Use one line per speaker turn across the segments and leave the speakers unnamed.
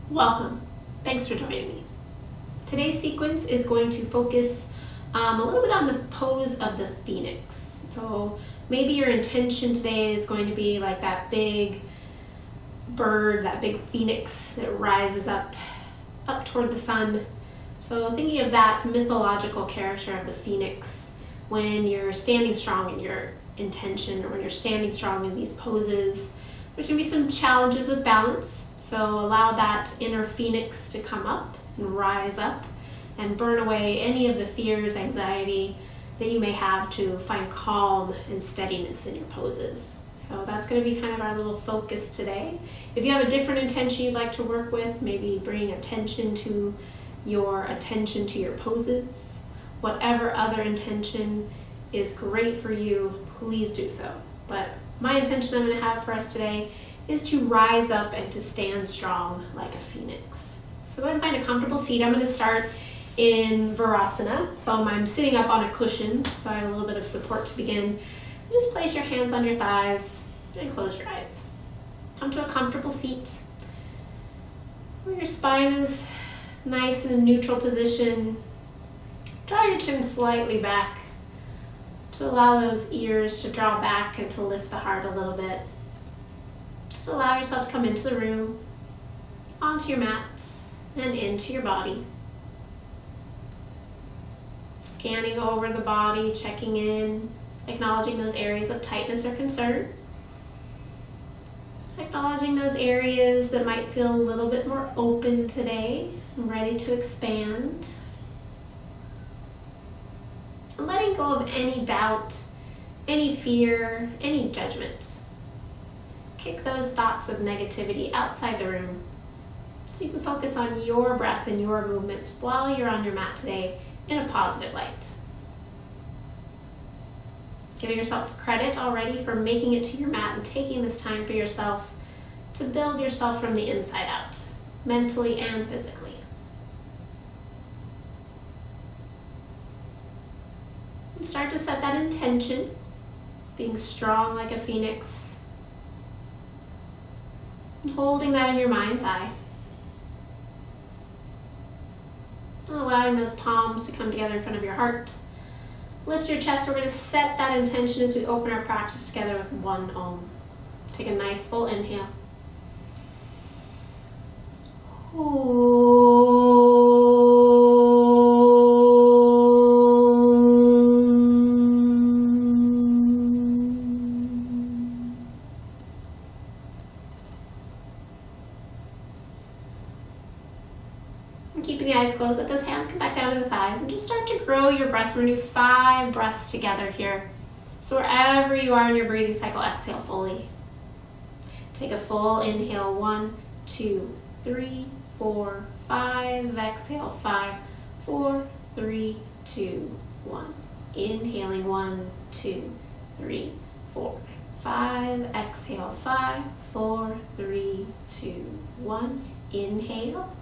Welcome. Thanks for joining me. Today's sequence is going to focus a little bit on the pose of the phoenix. So maybe your intention today is going to be like that big bird, that big phoenix that rises up toward the sun. So thinking of that mythological character of the phoenix when you're standing strong in your intention, or when you're standing strong in these poses, there's going to be some challenges with balance. So allow that inner phoenix to come up and rise up and burn away any of the fears, anxiety that you may have to find calm and steadiness in your poses. So that's going to be kind of our little focus today. If you have a different intention you'd like to work with, maybe bring attention to your poses. Whatever other intention is great for you, please do so. But my intention I'm going to have for us today is to rise up and to stand strong like a phoenix. So go ahead and find a comfortable seat. I'm going to start in Vajrasana. So I'm sitting up on a cushion, so I have a little bit of support to begin. Just place your hands on your thighs and close your eyes. Come to a comfortable seat where your spine is nice in a neutral position. Draw your chin slightly back to allow those ears to draw back and to lift the heart a little bit. Just allow yourself to come into the room, onto your mat, and into your body. Scanning over the body, checking in, acknowledging those areas of tightness or concern. Acknowledging those areas that might feel a little bit more open today and ready to expand. And letting go of any doubt, any fear, any judgment. Kick those thoughts of negativity outside the room so you can focus on your breath and your movements while you're on your mat today in a positive light. Giving yourself credit already for making it to your mat and taking this time for yourself to build yourself from the inside out, mentally and physically. And start to set that intention, being strong like a phoenix, and holding that in your mind's eye. And allowing those palms to come together in front of your heart. Lift your chest. We're going to set that intention as we open our practice together with one Om. Take a nice full inhale. And keeping the eyes closed, let those hands come back down to the thighs and just start to grow your breath. We're going to do 5 breaths together here. So wherever you are in your breathing cycle, exhale fully. Take a full inhale, 1, 2, 3, 4, 5. Exhale, 5, 4, 3, 2, 1. Inhaling, 1, 2, 3, 4, 5. Exhale, 5, 4, 3, 2, 1. Inhale.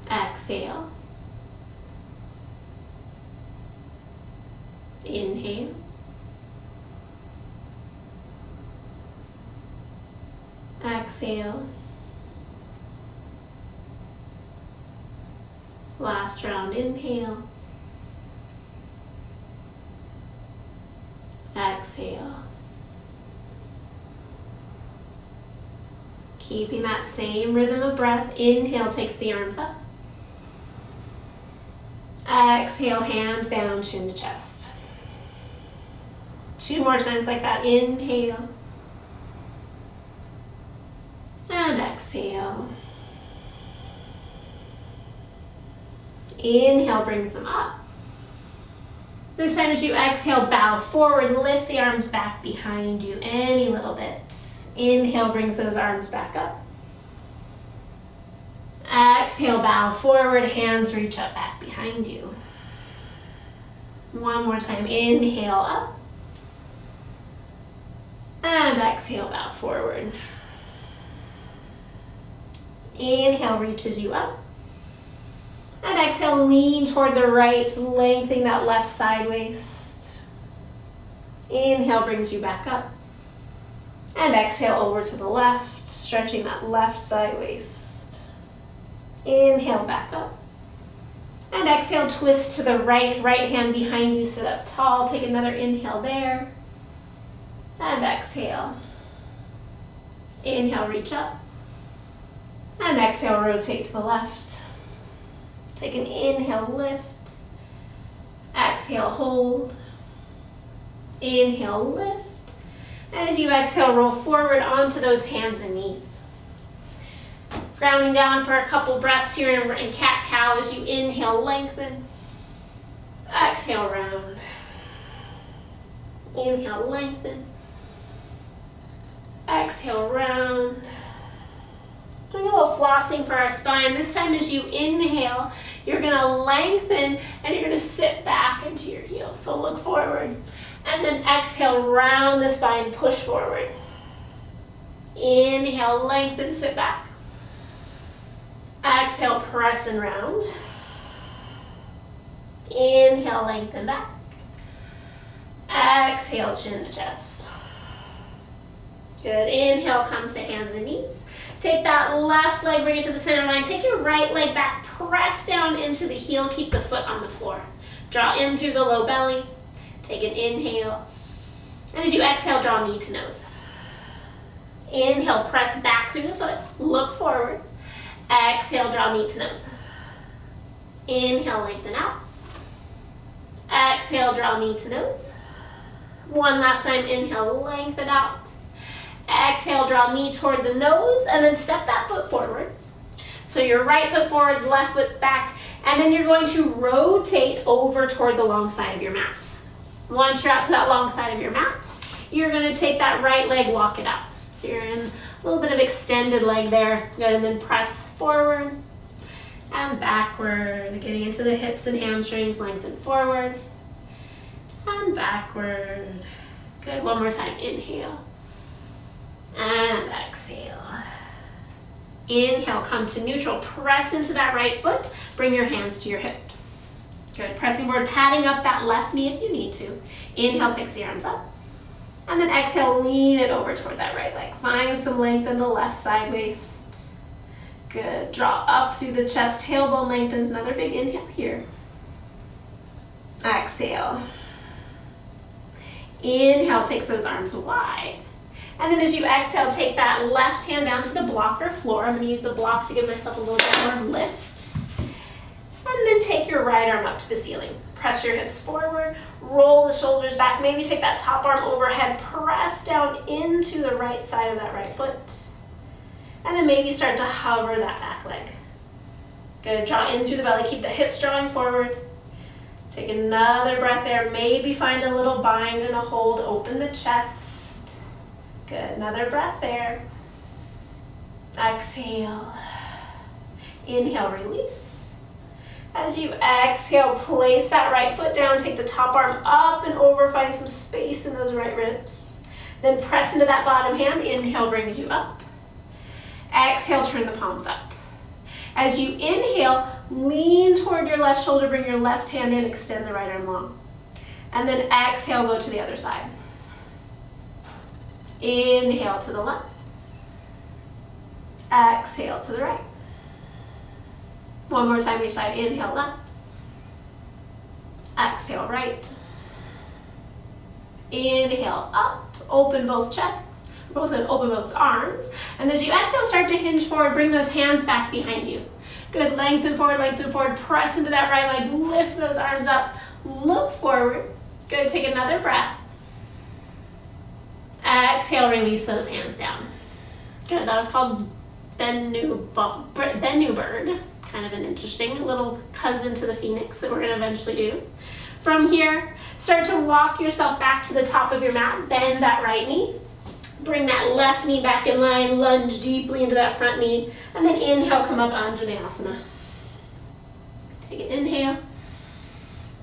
Exhale. Inhale. Exhale. Last round, inhale. Exhale. Keeping that same rhythm of breath. Inhale takes the arms up. Exhale, hands down, chin to chest. 2 more times like that. Inhale. And exhale. Inhale brings them up. This time as you exhale, bow forward, lift the arms back behind you any little bit. Inhale brings those arms back up. Exhale, bow forward, hands reach up back behind you. One more time, inhale up. And exhale, bow forward. Inhale reaches you up. And exhale, lean toward the right, lengthening that left side waist. Inhale brings you back up. And exhale over to the left, Stretching that left side waist. Inhale, back up. And exhale, twist to the right. Right hand behind you, sit up tall. Take another inhale there. And exhale. Inhale, reach up. And exhale, rotate to the left. Take an inhale, lift. Exhale, hold. Inhale, lift. And as you exhale, roll forward onto those hands and knees. Grounding down for a couple breaths here in cat-cow as you inhale, lengthen. Exhale, round. Inhale, lengthen. Exhale, round. Doing a little flossing for our spine. This time as you inhale, you're going to lengthen and you're going to sit back into your heels. So look forward. And then exhale, round the spine, push forward. Inhale, lengthen, sit back. Exhale, press and round. Inhale, lengthen back. Exhale, chin to chest. Good. Inhale comes to hands and knees. Take that left leg, bring it to the center line. Take your right leg back, press down into the heel, keep the foot on the floor. Draw in through the low belly. Take an inhale. And as you exhale, draw knee to nose. Inhale, press back through the foot. Look forward. Exhale, draw knee to nose. Inhale, lengthen out. Exhale, draw knee to nose. One last time, inhale, lengthen out. Exhale, draw knee toward the nose, and then step that foot forward. So your right foot forwards, left foot's back, and then you're going to rotate over toward the long side of your mat. Once you're out to that long side of your mat, you're going to take that right leg, walk it out. So you're in a little bit of extended leg there. Good, and then press forward and backward, getting into the hips and hamstrings, lengthen forward and backward. Good, one more time, inhale. And exhale. Inhale, come to neutral. Press into that right foot. Bring your hands to your hips. Good. Pressing forward, patting up that left knee if you need to. Inhale, takes the arms up. And then exhale, lean it over toward that right leg. Find some length in the left side waist. Good. Draw up through the chest. Tailbone lengthens. Another big inhale here. Exhale. Inhale, takes those arms wide. And then as you exhale, take that left hand down to the block or floor. I'm going to use a block to give myself a little bit more lift. And then take your right arm up to the ceiling. Press your hips forward, roll the shoulders back. Maybe take that top arm overhead, press down into the right side of that right foot. And then maybe start to hover that back leg. Good, draw in through the belly, keep the hips drawing forward. Take another breath there. Maybe find a little bind and a hold, open the chest. Good, another breath there. Exhale. Inhale, release. As you exhale, place that right foot down, take the top arm up and over, find some space in those right ribs. Then press into that bottom hand, inhale brings you up. Exhale, turn the palms up. As you inhale, lean toward your left shoulder, bring your left hand in, extend the right arm long. And then exhale, go to the other side. Inhale to the left. Exhale to the right. One more time each side. Inhale left. Exhale right. Inhale up. Open both chests. Open both arms. And as you exhale, start to hinge forward. Bring those hands back behind you. Good. Lengthen forward. Press into that right leg. Lift those arms up. Look forward. Good. Take another breath. Exhale, release those hands down. Good. That was called Bennu bird. Kind of an interesting little cousin to the phoenix that we're going to eventually do. From here, start to walk yourself back to the top of your mat. Bend that right knee. Bring that left knee back in line. Lunge deeply into that front knee. And then inhale, come up Anjaneyasana. Take an inhale.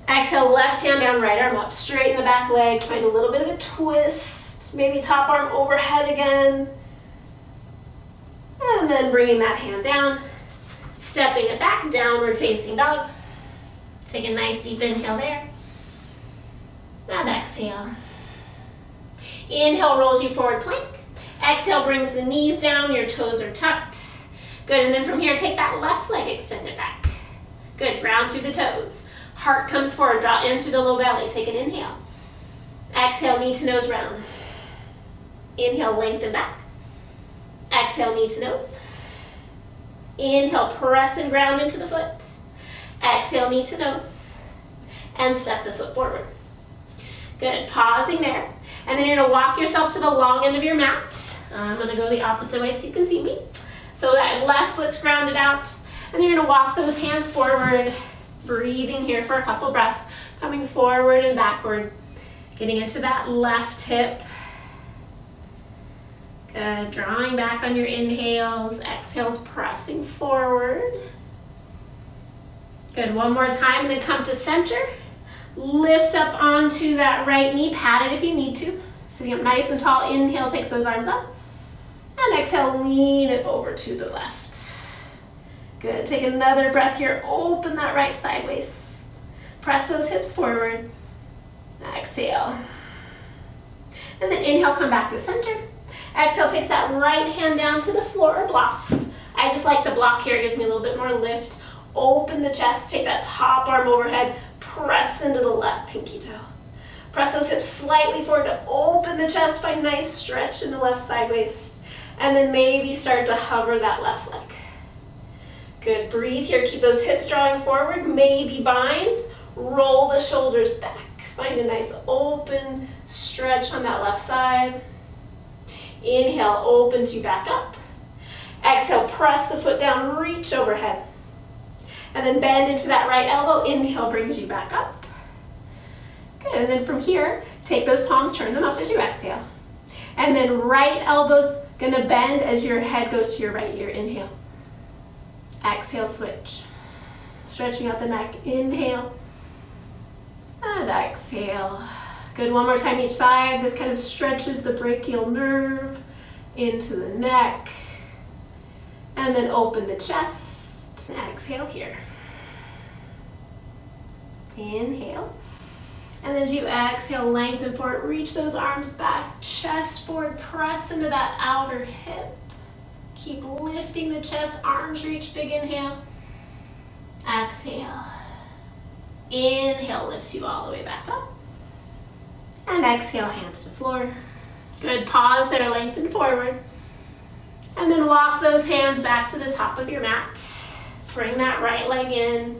Exhale, left hand down, right arm up. Straighten the back leg. Find a little bit of a twist. Maybe top arm overhead again. And then bringing that hand down. Stepping it back, downward facing dog. Take a nice deep inhale there. And exhale. Inhale rolls you forward plank. Exhale brings the knees down, your toes are tucked. Good, and then from here, take that left leg, extend it back. Good, ground through the toes. Heart comes forward, draw in through the low belly. Take an inhale. Exhale, knee to nose round. Inhale, lengthen back. Exhale, knee to nose. Inhale, press and ground into the foot. Exhale, knee to nose. And step the foot forward. Good, pausing there. And then you're gonna walk yourself to the long end of your mat. I'm gonna go the opposite way so you can see me. So that left foot's grounded out. And then you're gonna walk those hands forward, breathing here for a couple breaths, coming forward and backward, getting into that left hip. Good, drawing back on your inhales, exhales, pressing forward. Good, one more time, then come to center. Lift up onto that right knee, pat it if you need to. Sitting up nice and tall, inhale, takes those arms up. And exhale, lean it over to the left. Good, take another breath here, open that right sideways. Press those hips forward. Exhale. And then inhale, come back to center. Exhale, takes that right hand down to the floor or block. I just like the block here, it gives me a little bit more lift. Open the chest, take that top arm overhead, press into the left pinky toe. Press those hips slightly forward to open the chest, find nice stretch in the left side waist. And then maybe start to hover that left leg. Good, breathe here, keep those hips drawing forward, maybe bind, roll the shoulders back. Find a nice open stretch on that left side. Inhale, opens you back up. Exhale, press the foot down, reach overhead. And then bend into that right elbow. Inhale brings you back up. Good, and then from here, take those palms, turn them up as you exhale. And then right elbow's gonna bend as your head goes to your right ear. Inhale. Exhale, switch. Stretching out the neck. Inhale. And exhale. Good, one more time each side. This kind of stretches the brachial nerve into the neck. And then open the chest. Exhale here. Inhale. And as you exhale, lengthen forward, reach those arms back, chest forward, press into that outer hip. Keep lifting the chest, arms reach, big inhale. Exhale. Inhale lifts you all the way back up. And exhale, hands to floor. Good, pause there, lengthen forward. And then walk those hands back to the top of your mat. Bring that right leg in.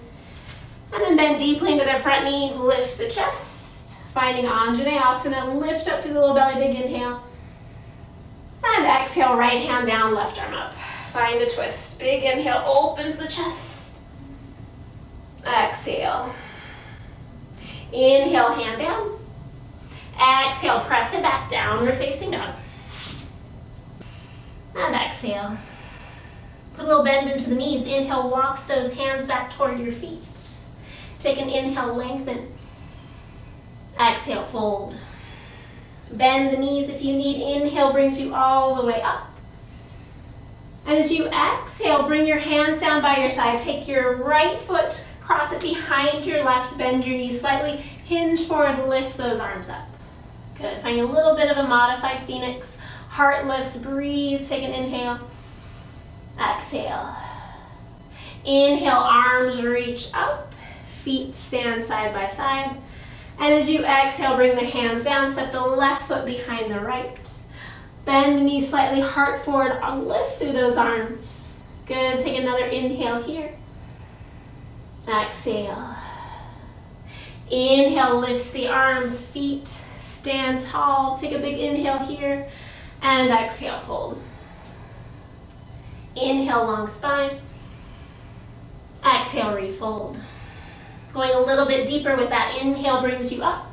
And then bend deeply into the front knee, lift the chest. Finding Anjaneyasana, lift up through the low belly, big inhale. And exhale, right hand down, left arm up. Find a twist. Big inhale, opens the chest. Exhale. Inhale, hand down. Exhale, press it back, downward facing dog. And exhale. Put a little bend into the knees. Inhale, walks those hands back toward your feet. Take an inhale, lengthen. Exhale, fold. Bend the knees if you need. Inhale brings you all the way up. And as you exhale, bring your hands down by your side. Take your right foot, cross it behind your left, bend your knees slightly, hinge forward, lift those arms up. Good, find a little bit of a modified phoenix. Heart lifts, breathe, take an inhale. Exhale. Inhale, arms reach up, feet stand side by side. And as you exhale, bring the hands down, step the left foot behind the right. Bend the knees slightly, heart forward, lift through those arms. Good, take another inhale here. Exhale. Inhale, lifts the arms, feet stand tall. Take a big inhale here. And exhale, fold. Inhale, long spine. Exhale, refold. Going a little bit deeper with that inhale brings you up.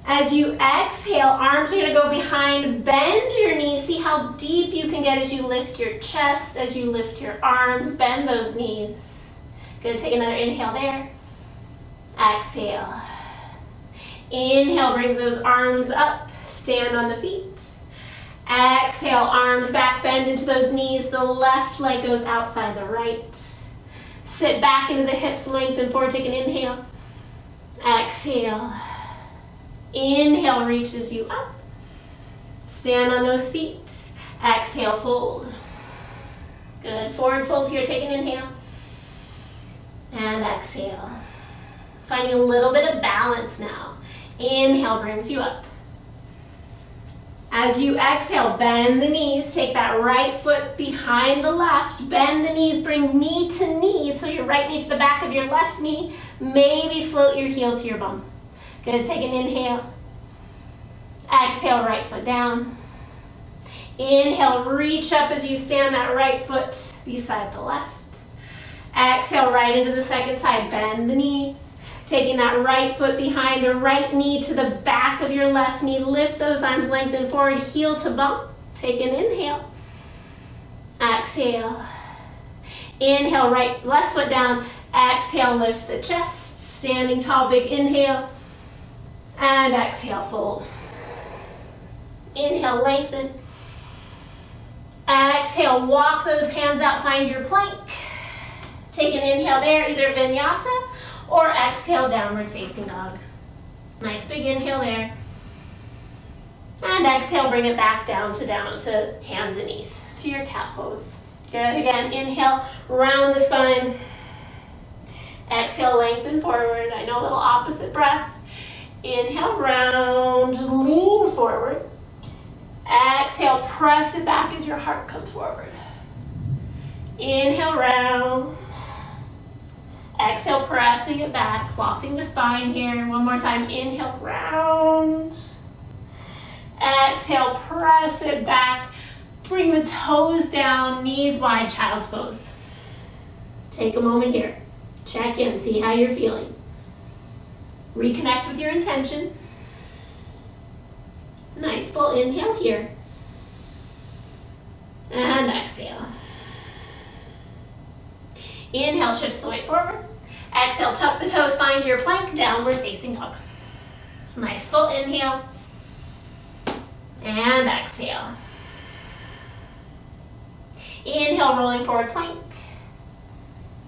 As you exhale, arms are going to go behind, bend your knees. See how deep you can get as you lift your chest, as you lift your arms, bend those knees. Good, take another inhale there. Exhale. Inhale brings those arms up, stand on the feet. Exhale, arms back, bend into those knees. The left leg goes outside the right. Sit back into the hips, lengthen forward, take an inhale. Exhale. Inhale reaches you up. Stand on those feet. Exhale, fold. Good. Forward fold here. Take an inhale. And exhale. Finding a little bit of balance now. Inhale brings you up. As you exhale, bend the knees. Take that right foot behind the left. Bend the knees. Bring knee to knee. So your right knee to the back of your left knee. Maybe float your heel to your bum. Good. Take an inhale. Exhale, right foot down. Inhale, reach up as you stand that right foot beside the left. Exhale, right into the second side. Bend the knees. Taking that right foot behind the right knee to the back of your left knee. Lift those arms, lengthen forward, heel to bump. Take an inhale. Exhale. Inhale, left foot down. Exhale, lift the chest. Standing tall, big inhale. And exhale, fold. Inhale, lengthen. Exhale, walk those hands out, find your plank. Take an inhale there, either vinyasa or exhale, downward facing dog. Nice big inhale there. And exhale, bring it back down to hands and knees, to your cat pose. Good, again, inhale, round the spine. Exhale, lengthen forward. I know a little opposite breath. Inhale, round, lean forward. Exhale, press it back as your heart comes forward. Inhale, round. Exhale, pressing it back, flossing the spine here. One more time, inhale, round. Exhale, press it back. Bring the toes down, knees wide, child's pose. Take a moment here. Check in, see how you're feeling. Reconnect with your intention. Nice full inhale here. And exhale. Inhale, shifts the weight forward. Exhale, tuck the toes, find your plank, downward facing dog. Nice full inhale. And exhale. Inhale, rolling forward plank.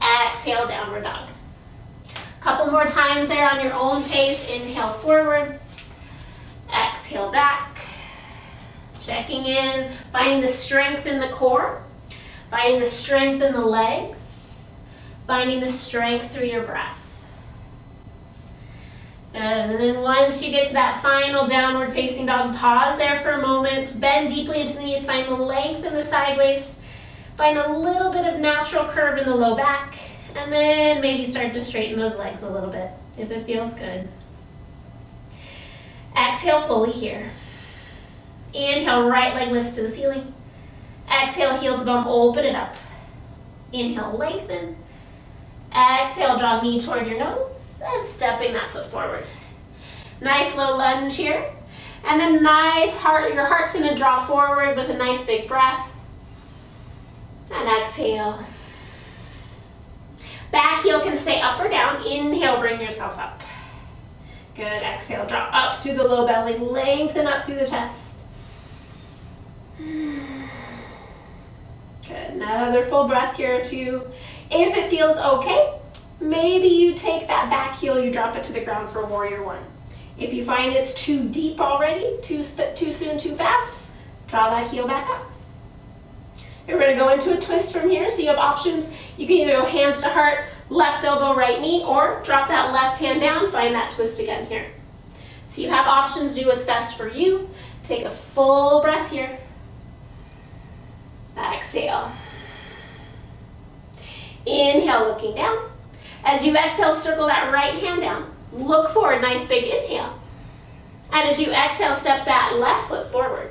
Exhale, downward dog. Couple more times there on your own pace. Inhale forward. Exhale back. Checking in, finding the strength in the core, finding the strength in the legs, finding the strength through your breath. And then once you get to that final downward facing dog, pause there for a moment, bend deeply into the knees, find the length in the side waist, find a little bit of natural curve in the low back, and then maybe start to straighten those legs a little bit if it feels good. Exhale fully here. Inhale, right leg lifts to the ceiling. Exhale, heel to bump, open it up. Inhale, lengthen. Exhale, draw knee toward your nose and stepping that foot forward. Nice low lunge here. And then nice heart, your heart's gonna draw forward with a nice big breath. And exhale. Back heel can stay up or down. Inhale, bring yourself up. Good, exhale, draw up through the low belly, lengthen up through the chest. Good, another full breath here too. If it feels okay, maybe you take that back heel, you drop it to the ground for warrior one. If you find it's too deep already, too soon, too fast, draw that heel back up. We're going to go into a twist from here, so you have options. You can either go hands to heart, left elbow, right knee, or drop that left hand down, find that twist again here. So you have options, do what's best for you. Take a full breath here. Exhale. Inhale, looking down. As you exhale, circle that right hand down. Look forward, nice big inhale. And as you exhale, step that left foot forward.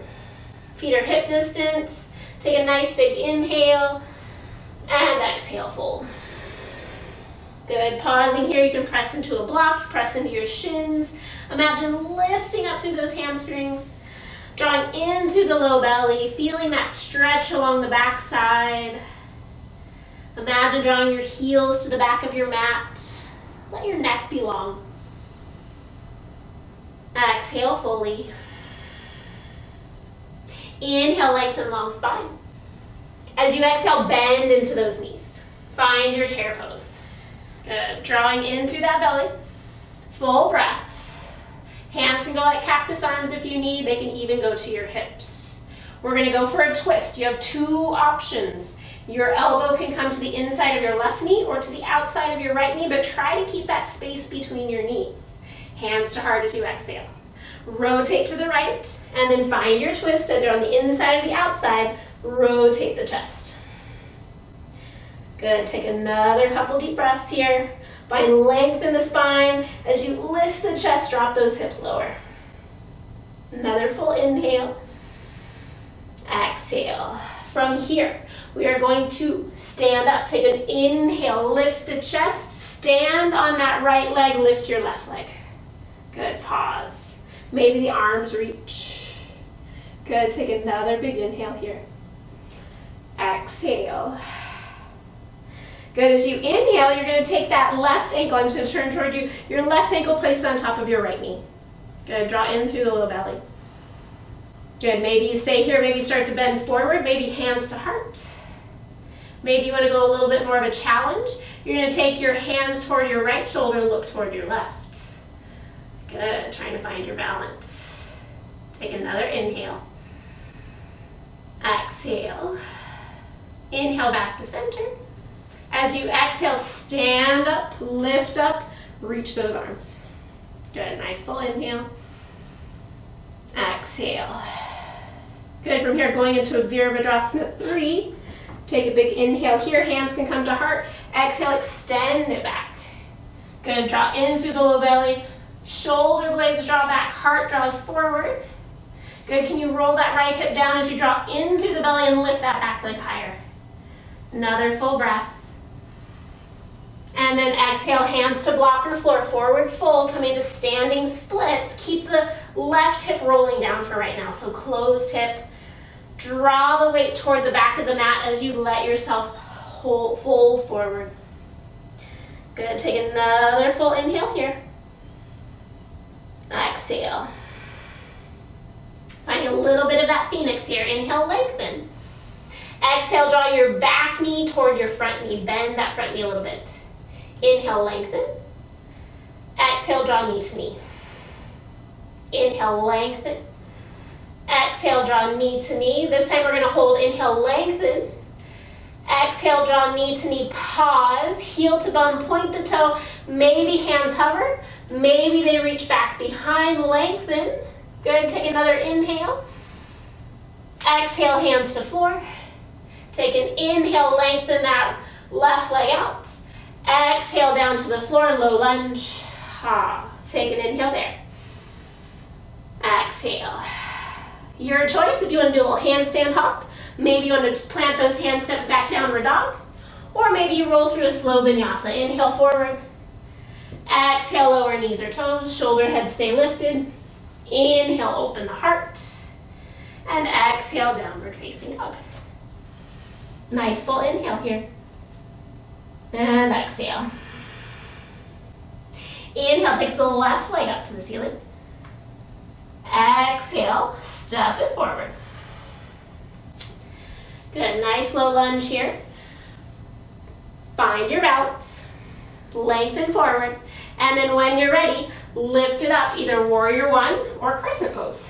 Feet are hip distance. Take a nice big inhale. And exhale, fold. Good, pausing here, you can press into a block, press into your shins. Imagine lifting up through those hamstrings. Drawing in through the low belly, feeling that stretch along the back side. Imagine drawing your heels to the back of your mat. Let your neck be long. Exhale fully. Inhale, lengthen long spine. As you exhale, bend into those knees. Find your chair pose. Good, drawing in through that belly. Full breaths. Hands can go like cactus arms if you need. They can even go to your hips. We're going to go for a twist. You have two options. Your elbow can come to the inside of your left knee or to the outside of your right knee, but try to keep that space between your knees. Hands to heart as you exhale. Rotate to the right, and then find your twist either on the inside or the outside. Rotate the chest. Good. Take another couple deep breaths here. Find length in the spine. As you lift the chest, drop those hips lower. Another full inhale. Exhale. From here, we are going to stand up. Take an inhale, lift the chest, stand on that right leg, lift your left leg. Good, pause. Maybe the arms reach. Good, take another big inhale here. Exhale. Good, as you inhale, you're going to take that left ankle, I'm just going to turn toward you, your left ankle placed on top of your right knee. Good, draw in through the low belly. Good, maybe you stay here, maybe start to bend forward, maybe hands to heart. Maybe you want to go a little bit more of a challenge. You're going to take your hands toward your right shoulder, look toward your left. Good, trying to find your balance. Take another inhale. Exhale. Inhale back to center. As you exhale, stand up, lift up, reach those arms. Good, nice full inhale. Exhale. Good, from here going into a Vajrasana 3. Take a big inhale here, hands can come to heart. Exhale, extend it back. Good, draw in through the low belly. Shoulder blades draw back, heart draws forward. Good, can you roll that right hip down as you draw in through the belly and lift that back leg higher. Another full breath. And then exhale, hands to blocker floor, forward fold, coming to standing splits. Keep the left hip rolling down for right now, so closed hip. Draw the weight toward the back of the mat as you let yourself fold forward. Good, take another full inhale here. Exhale. Find a little bit of that phoenix here. Inhale, lengthen. Exhale, draw your back knee toward your front knee. Bend that front knee a little bit. Inhale, lengthen. Exhale, draw knee to knee. Inhale, lengthen. Exhale, draw knee to knee. This time we're going to hold. Inhale, lengthen. Exhale, draw knee to knee. Pause. Heel to bum, point the toe. Maybe hands hover. Maybe they reach back behind. Lengthen. Good. Take another inhale. Exhale, hands to floor. Take an inhale, lengthen that left leg out. Exhale down to the floor, low lunge. Take an inhale there. Exhale. Your choice if you want to do a little handstand hop. Maybe you want to plant those hands, step back, downward dog. Or maybe you roll through a slow vinyasa. Inhale forward. Exhale, lower knees or toes. Shoulder, head stay lifted. Inhale, open the heart. And exhale, downward facing dog. Nice full inhale here. And exhale. Inhale, takes the left leg up to the ceiling. Exhale, step it forward. Good, nice low lunge here. Find your balance. Lengthen forward. And then when you're ready, lift it up, either warrior one or crescent pose.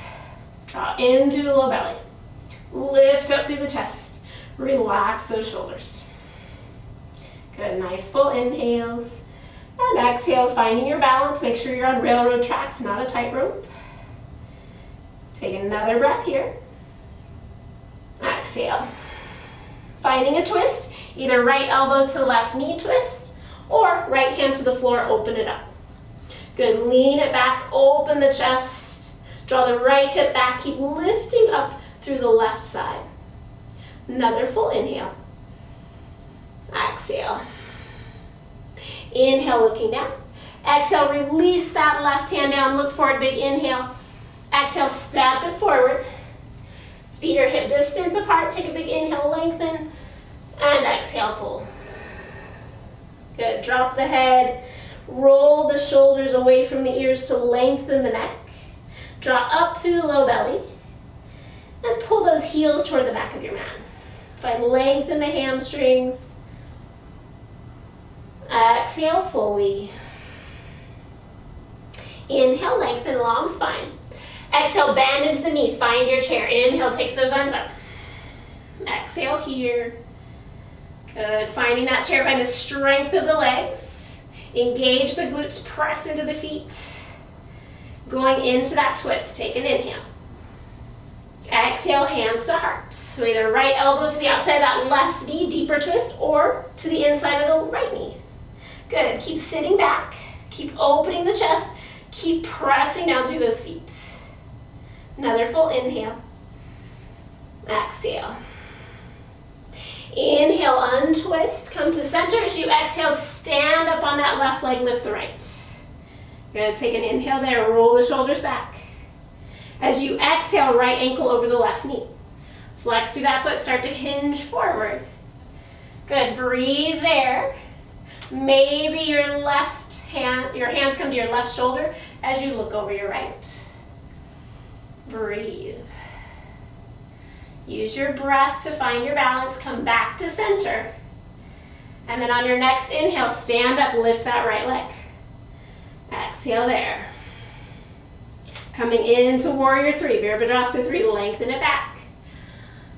Draw into the low belly. Lift up through the chest. Relax those shoulders. Good, nice full inhales. And exhales, finding your balance. Make sure you're on railroad tracks, not a tightrope. Take another breath here. Exhale. Finding a twist, either right elbow to left knee twist, or right hand to the floor, open it up. Good, lean it back, open the chest. Draw the right hip back, keep lifting up through the left side. Another full inhale. Exhale. Inhale, looking down. Exhale, release that left hand down, look forward, big inhale. Exhale, step it forward. Feet are hip distance apart, take a big inhale, lengthen, and exhale, fold. Good, drop the head, roll the shoulders away from the ears to lengthen the neck. Draw up through the low belly, and pull those heels toward the back of your mat. Find length in the hamstrings. Exhale fully. Inhale, lengthen long spine. Exhale, bend into the knees, find your chair. Inhale, takes those arms up. Exhale here. Good, finding that chair, find the strength of the legs. Engage the glutes, press into the feet. Going into that twist, take an inhale. Exhale, hands to heart. So either right elbow to the outside of that left knee, deeper twist, or to the inside of the right knee. Good, keep sitting back. Keep opening the chest. Keep pressing down through those feet. Another full inhale. Exhale. Inhale, untwist, come to center. As you exhale, stand up on that left leg, lift the right. You're going to take an inhale there, roll the shoulders back. As you exhale, right ankle over the left knee. Flex through that foot, start to hinge forward. Good, breathe there. Maybe your left hand, your hands come to your left shoulder as you look over your right. Breathe. Use your breath to find your balance, come back to center. And then on your next inhale, stand up, lift that right leg. Exhale there. Coming into Warrior 3, Vajrasana 3, lengthen it back.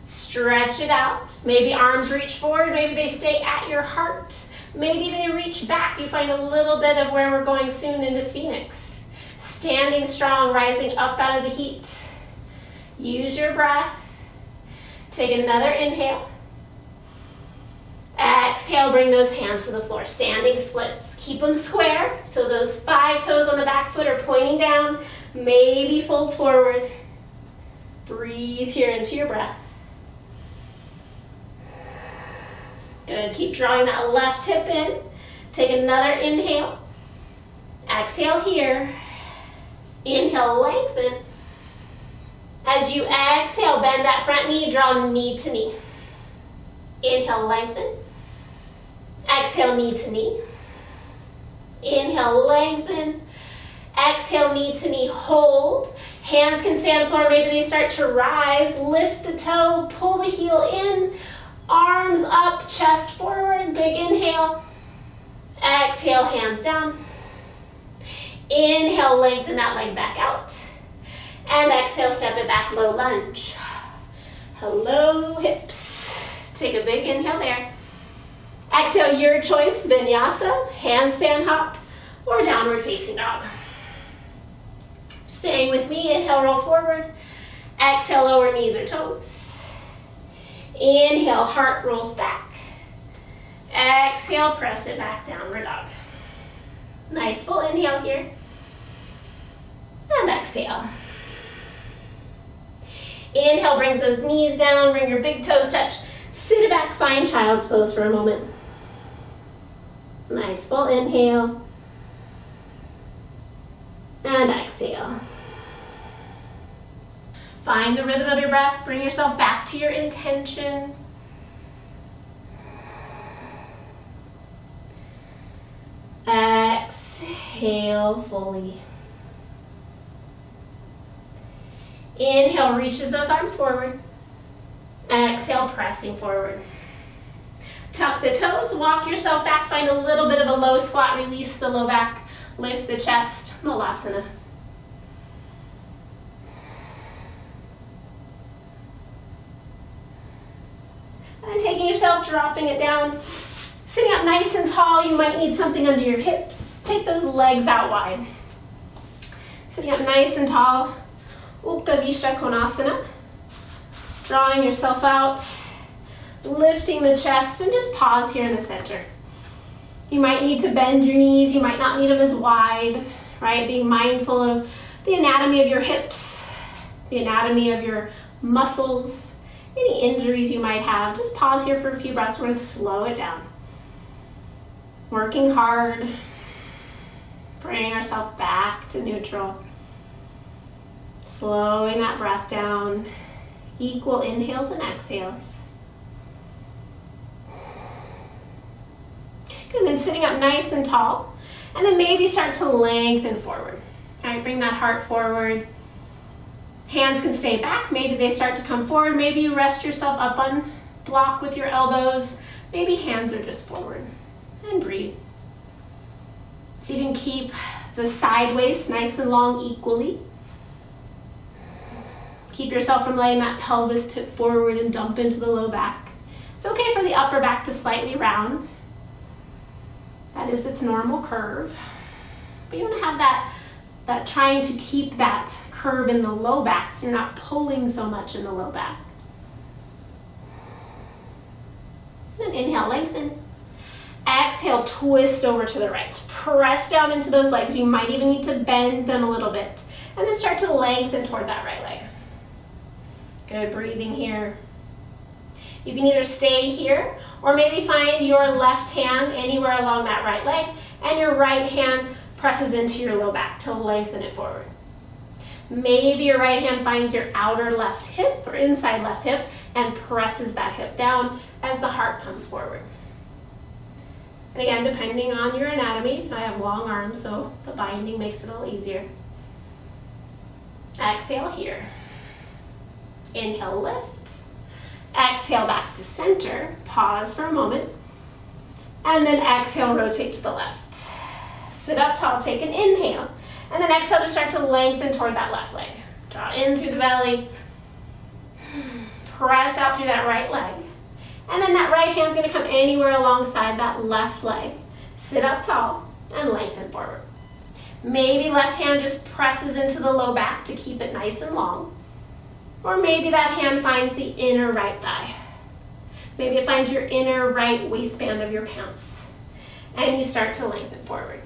Stretch it out. Maybe arms reach forward, maybe they stay at your heart. Maybe they reach back. You find a little bit of where we're going soon into Phoenix. Standing strong, rising up out of the heat. Use your breath. Take another inhale. Exhale, bring those hands to the floor. Standing splits. Keep them square, so those 5 toes on the back foot are pointing down. Maybe fold forward. Breathe here into your breath. Good, keep drawing that left hip in. Take another inhale. Exhale here. Inhale, lengthen. As you exhale, bend that front knee, draw knee to knee. Inhale, lengthen. Exhale, knee to knee. Inhale, lengthen. Exhale, knee to knee, hold. Hands can stay on the floor, maybe they start to rise. Lift the toe, pull the heel in. Arms up, chest forward, big inhale. Exhale, hands down. Inhale, lengthen that leg back out. And exhale, step it back, low lunge. Hello, hips. Take a big inhale there. Exhale, your choice, vinyasa, handstand hop, or downward facing dog. Staying with me, inhale, roll forward. Exhale, lower knees or toes. Inhale, heart rolls back. Exhale, press it back, downward dog. Nice full inhale here. And exhale. Inhale, brings those knees down, bring your big toes touch. Sit it back, find child's pose for a moment. Nice full inhale. And exhale. Find the rhythm of your breath. Bring yourself back to your intention. Exhale fully. Inhale, reaches those arms forward. Exhale, pressing forward. Tuck the toes, walk yourself back, find a little bit of a low squat, release the low back, lift the chest, Malasana. And then taking yourself, dropping it down. Sitting up nice and tall, you might need something under your hips. Take those legs out wide. Sitting up nice and tall, Baddha Konasana. Drawing yourself out, lifting the chest, and just pause here in the center. You might need to bend your knees, you might not need them as wide, right? Being mindful of the anatomy of your hips, the anatomy of your muscles, any injuries you might have. Just pause here for a few breaths. We're going to slow it down. Working hard, bringing ourselves back to neutral. Slowing that breath down. Equal inhales and exhales. Good, and then sitting up nice and tall. And then maybe start to lengthen forward. All right, bring that heart forward. Hands can stay back. Maybe they start to come forward. Maybe you rest yourself up on block with your elbows. Maybe hands are just forward. And breathe. So you can keep the side waist nice and long equally. Keep yourself from letting that pelvis tip forward and dump into the low back. It's okay for the upper back to slightly round. That is its normal curve. But you want to have that trying to keep that curve in the low back so you're not pulling so much in the low back. And inhale, lengthen. Exhale, twist over to the right. Press down into those legs. You might even need to bend them a little bit. And then start to lengthen toward that right leg. Good, breathing here. You can either stay here or maybe find your left hand anywhere along that right leg and your right hand presses into your low back to lengthen it forward. Maybe your right hand finds your outer left hip or inside left hip and presses that hip down as the heart comes forward. And again, depending on your anatomy, I have long arms, so the binding makes it a little easier. Exhale here. Inhale, lift. Exhale back to center. Pause for a moment. And then exhale, rotate to the left. Sit up tall, take an inhale. And then exhale to start to lengthen toward that left leg. Draw in through the belly. Press out through that right leg. And then that right hand's going to come anywhere alongside that left leg. Sit up tall and lengthen forward. Maybe left hand just presses into the low back to keep it nice and long. Or maybe that hand finds the inner right thigh. Maybe it finds your inner right waistband of your pants. And you start to lengthen forward.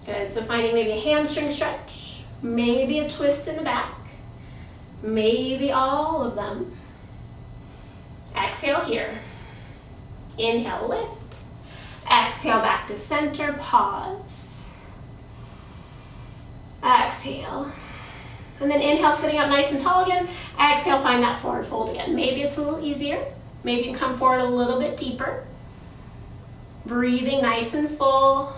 Good, so finding maybe a hamstring stretch, maybe a twist in the back, maybe all of them. Exhale here. Inhale, lift. Exhale back to center, pause. Exhale. And then inhale, sitting up nice and tall again. Exhale, find that forward fold again. Maybe it's a little easier. Maybe you come forward a little bit deeper. Breathing nice and full.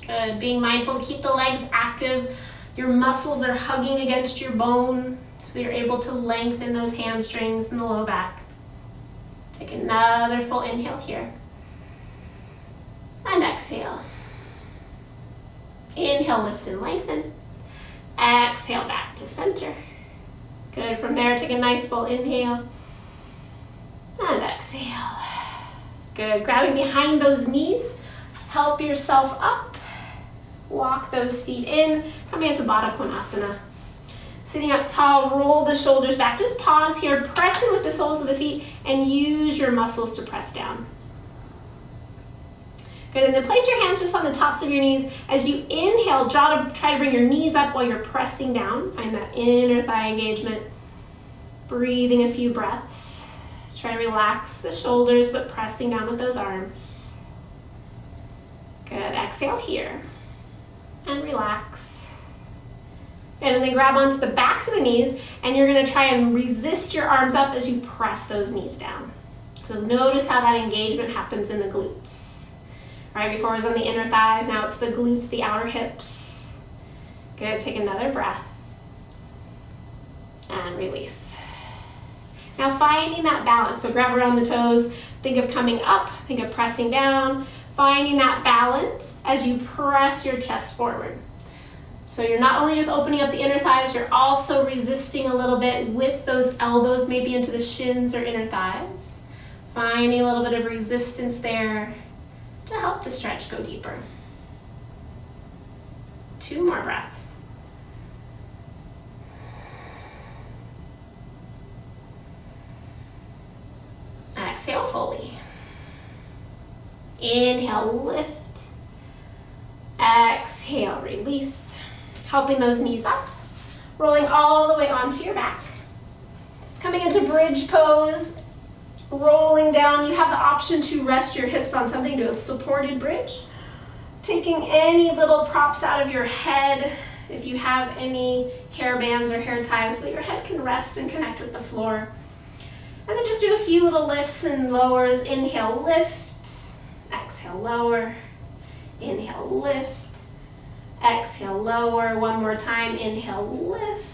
Good, being mindful to keep the legs active. Your muscles are hugging against your bone so that you're able to lengthen those hamstrings in the low back. Take another full inhale here. And exhale. Inhale, lift and lengthen. Exhale back to center. Good, from there take a nice full inhale. And exhale. Good, grabbing behind those knees. Help yourself up. Walk those feet in. Coming into Baddha Konasana. Sitting up tall, roll the shoulders back. Just pause here, press in with the soles of the feet, and use your muscles to press down. Good, and then place your hands just on the tops of your knees. As you inhale, try to bring your knees up while you're pressing down. Find that inner thigh engagement. Breathing a few breaths. Try to relax the shoulders, but pressing down with those arms. Good, exhale here. And relax. And then grab onto the backs of the knees, and you're going to try and resist your arms up as you press those knees down. So notice how that engagement happens in the glutes. Right before it was on the inner thighs, now it's the glutes, the outer hips. Good, take another breath. And release. Now finding that balance, so grab around the toes, think of coming up, think of pressing down, finding that balance as you press your chest forward. So you're not only just opening up the inner thighs, you're also resisting a little bit with those elbows, maybe into the shins or inner thighs. Finding a little bit of resistance there to help the stretch go deeper. 2 more breaths. Exhale fully. Inhale, lift. Exhale, release. Helping those knees up. Rolling all the way onto your back. Coming into bridge pose. Rolling down. You have the option to rest your hips on something, do a supported bridge. Taking any little props out of your head, if you have any hair bands or hair ties, so that your head can rest and connect with the floor. And then just do a few little lifts and lowers. Inhale, lift. Exhale, lower. Inhale, lift. Exhale, lower. One more time. Inhale, lift.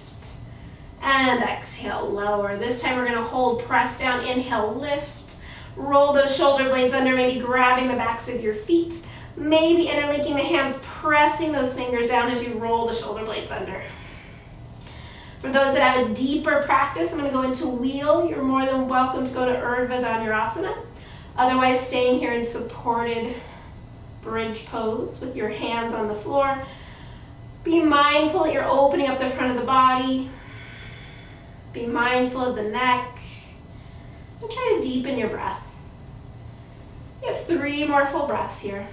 And exhale, lower. This time we're going to hold, press down. Inhale, lift. Roll those shoulder blades under, maybe grabbing the backs of your feet. Maybe interlinking the hands, pressing those fingers down as you roll the shoulder blades under. For those that have a deeper practice, I'm going to go into wheel. You're more than welcome to go to Urdhva Dhanurasana. Otherwise, staying here in supported bridge pose with your hands on the floor. Be mindful that you're opening up the front of the body. Be mindful of the neck. And try to deepen your breath. You have 3 more full breaths here.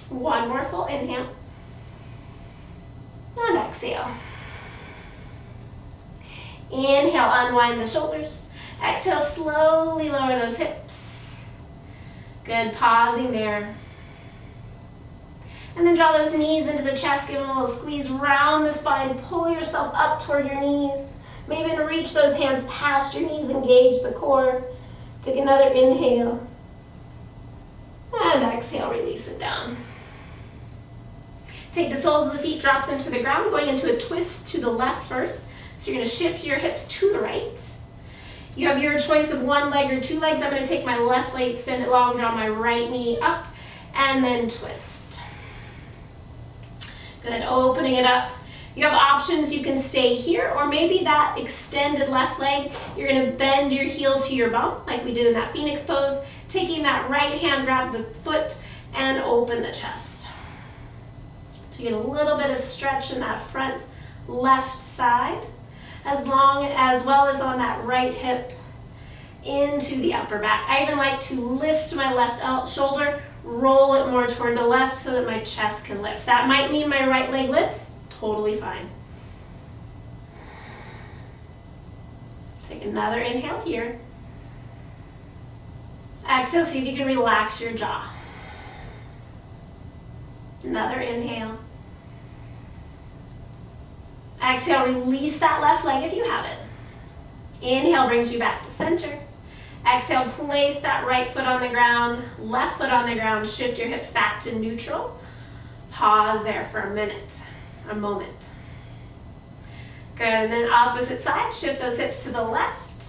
One more full inhale. And exhale. Inhale, unwind the shoulders. Exhale, slowly lower those hips. Good, pausing there. And then draw those knees into the chest, give them a little squeeze, round the spine, pull yourself up toward your knees. Maybe even reach those hands past your knees, engage the core. Take another inhale. And exhale, release it down. Take the soles of the feet, drop them to the ground, going into a twist to the left first. So you're going to shift your hips to the right. You have your choice of 1 leg or 2 legs. I'm going to take my left leg, extend it long, draw my right knee up, and then twist. Good, opening it up. You have options. You can stay here, or maybe that extended left leg, you're going to bend your heel to your bum, like we did in that Phoenix pose. Taking that right hand, grab the foot, and open the chest. So you get a little bit of stretch in that front left side, as well as on that right hip into the upper back. I even like to lift my left shoulder, roll it more toward the left so that my chest can lift. That might mean my right leg lifts, totally fine. Take another inhale here. Exhale, see if you can relax your jaw. Another inhale. Exhale, release that left leg if you have it. Inhale brings you back to center. Exhale, place that right foot on the ground, left foot on the ground, shift your hips back to neutral. Pause there for a moment. Good, and then opposite side, shift those hips to the left.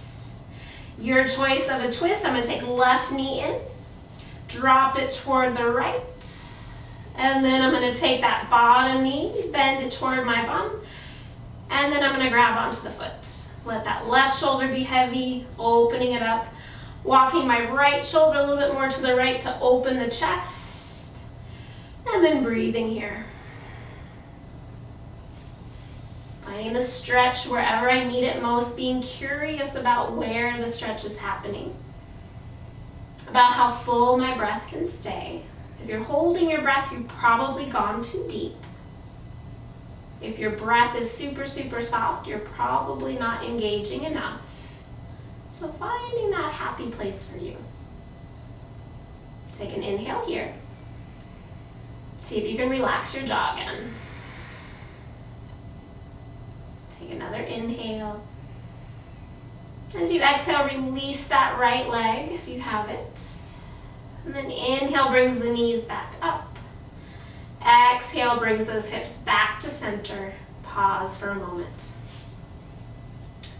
Your choice of a twist, I'm going to take left knee in, drop it toward the right, and then I'm going to take that bottom knee, bend it toward my bum, and then I'm going to grab onto the foot. Let that left shoulder be heavy, opening it up, walking my right shoulder a little bit more to the right to open the chest, and then breathing here. Finding the stretch wherever I need it most, being curious about where the stretch is happening, about how full my breath can stay. If you're holding your breath, you've probably gone too deep. If your breath is super, super soft, you're probably not engaging enough. So finding that happy place for you. Take an inhale here. See if you can relax your jaw again. Take another inhale. As you exhale, release that right leg if you have it. And then inhale brings the knees back up. Exhale brings those hips back to center. Pause for a moment.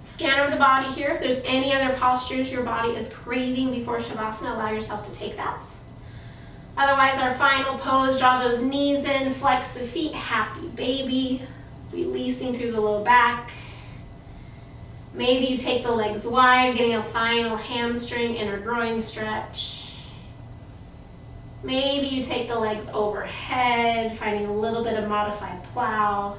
Scan over the body here. If there's any other postures your body is craving before Shavasana, allow yourself to take that. Otherwise, our final pose, draw those knees in, flex the feet, happy baby, releasing through the low back. Maybe you take the legs wide, getting a final hamstring, inner groin stretch. Maybe you take the legs overhead, finding a little bit of modified plow.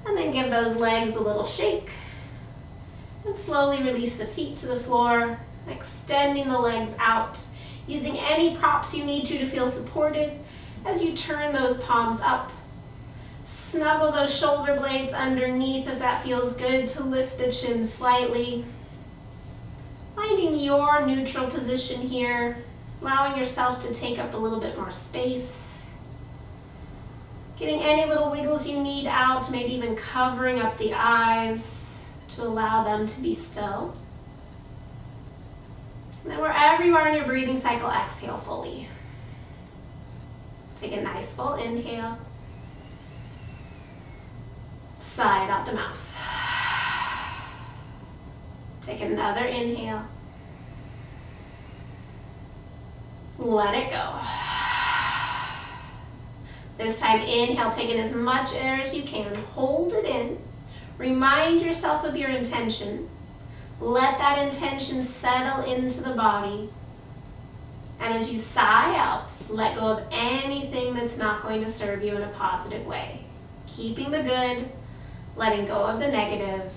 And then give those legs a little shake. And slowly release the feet to the floor, extending the legs out, using any props you need to feel supported as you turn those palms up. Snuggle those shoulder blades underneath if that feels good to lift the chin slightly. Finding your neutral position here, allowing yourself to take up a little bit more space. Getting any little wiggles you need out, maybe even covering up the eyes to allow them to be still. And then wherever you are in your breathing cycle, exhale fully. Take a nice full inhale. Sigh out the mouth. Take another inhale. Let it go. This time, inhale, take in as much air as you can. Hold it in. Remind yourself of your intention. Let that intention settle into the body. And as you sigh out, let go of anything that's not going to serve you in a positive way. Keeping the good, letting go of the negative,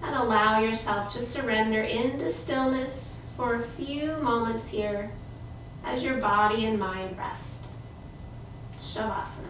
and allow yourself to surrender into stillness for a few moments here as your body and mind rest. Shavasana.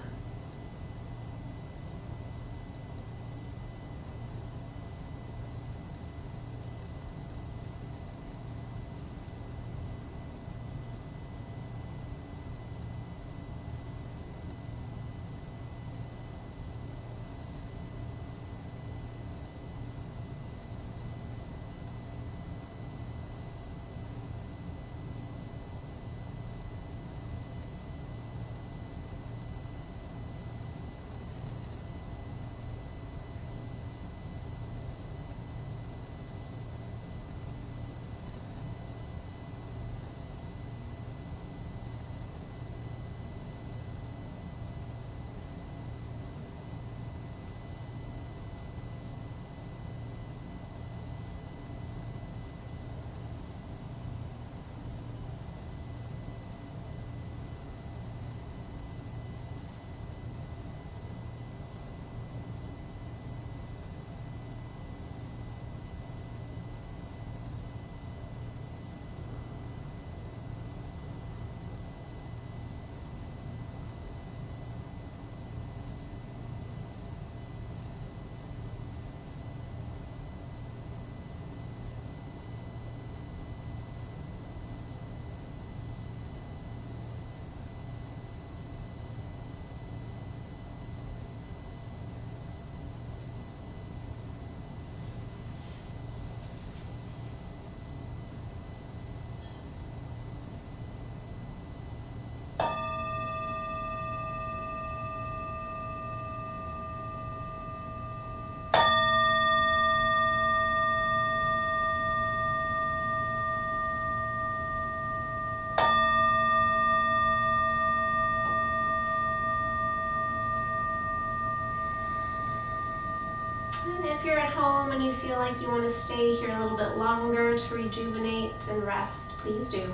And if you're at home and you feel like you want to stay here a little bit longer to rejuvenate and rest, please do.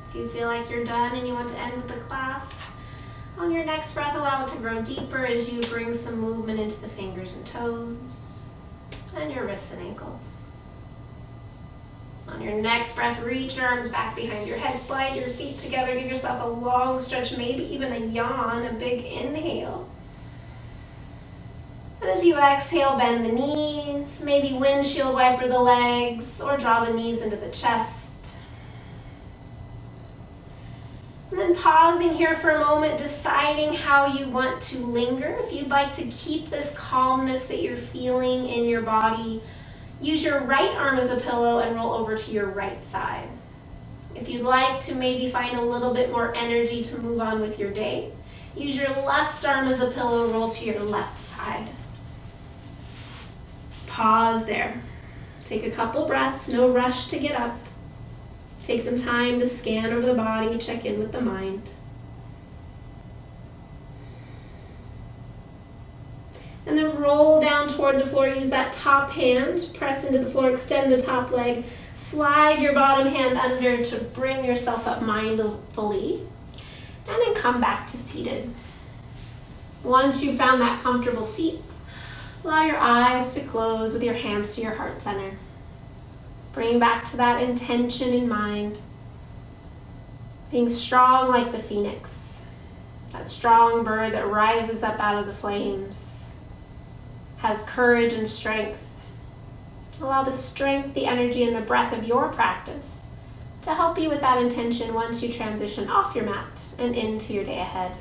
If you feel like you're done and you want to end with the class, on your next breath, allow it to grow deeper as you bring some movement into the fingers and toes and your wrists and ankles. On your next breath, reach your arms back behind your head, slide your feet together, give yourself a long stretch, maybe even a yawn, a big inhale. And as you exhale, bend the knees, maybe windshield wiper the legs, or draw the knees into the chest. And then pausing here for a moment, deciding how you want to linger. If you'd like to keep this calmness that you're feeling in your body, use your right arm as a pillow and roll over to your right side. If you'd like to maybe find a little bit more energy to move on with your day, use your left arm as a pillow, roll to your left side. Pause there. Take a couple breaths, no rush to get up. Take some time to scan over the body, check in with the mind. And then roll down toward the floor. Use that top hand, press into the floor, extend the top leg, slide your bottom hand under to bring yourself up mindfully, and then come back to seated. Once you've found that comfortable seat, allow your eyes to close with your hands to your heart center. Bring back to that intention in mind, being strong like the phoenix, that strong bird that rises up out of the flames, has courage and strength. Allow the strength, the energy, and the breath of your practice to help you with that intention once you transition off your mat and into your day ahead.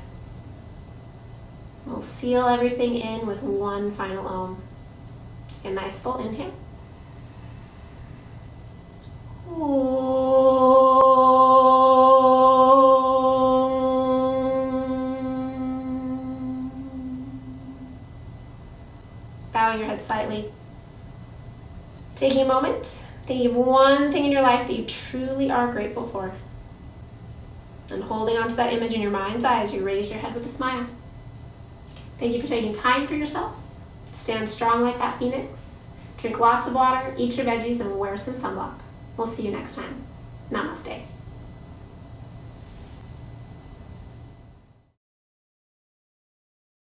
We'll seal everything in with one final Om. Take a nice full inhale. Bowing your head slightly. Taking a moment, thinking of one thing in your life that you truly are grateful for. And holding on to that image in your mind's eye as you raise your head with a smile. Thank you for taking time for yourself. Stand strong like that phoenix. Drink lots of water, eat your veggies, and wear some sunblock. We'll see you next time. Namaste.